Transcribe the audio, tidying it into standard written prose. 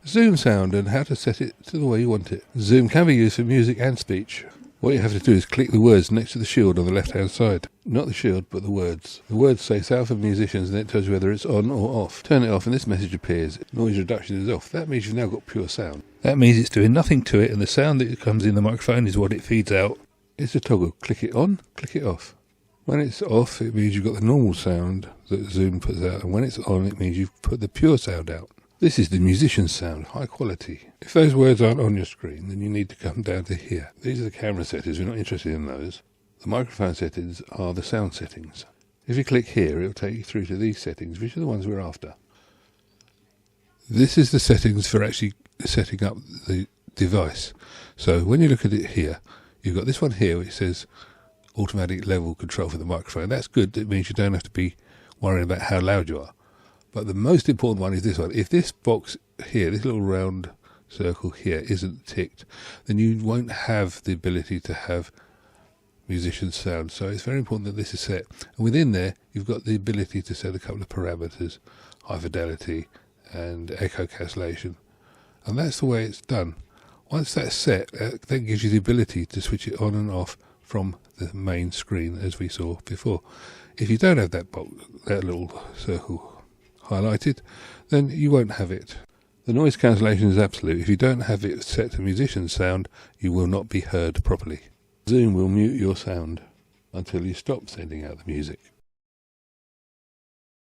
Zoom sound and how to set it to the way you want it. Zoom can be used for music and speech. What you have to do is click the words next to the shield on the left hand side. Not the shield, but the words. The words say sound for musicians and it tells you whether it's on or off. Turn it off and this message appears. Noise reduction is off. That means you've now got pure sound. That means it's doing nothing to it and the sound that comes in the microphone is what it feeds out. It's a toggle. Click it on, click it off. When it's off, it means you've got the normal sound that Zoom puts out, and when it's on, it means you've put the pure sound out. This is the musician's sound, high quality. If those words aren't on your screen, then you need to come down to here. These are the camera settings, we're not interested in those. The microphone settings are the sound settings. If you click here, it'll take you through to these settings, which are the ones we're after. This is the settings for actually setting up the device. So when you look at it here, you've got this one here which says automatic level control for the microphone. That's good. It means you don't have to be worrying about how loud you are. But the most important one is this one. If this box here, this little round circle here, isn't ticked, then you won't have the ability to have musician sound. So it's very important that this is set. And within there, you've got the ability to set a couple of parameters, high fidelity and echo cancellation. And that's the way it's done. Once that's set, that then gives you the ability to switch it on and off from the main screen as we saw before. If you don't have that box, that little circle highlighted, then you won't have it. The noise cancellation is absolute. If you don't have it set to musician sound, you will not be heard properly. Zoom will mute your sound until you stop sending out the music.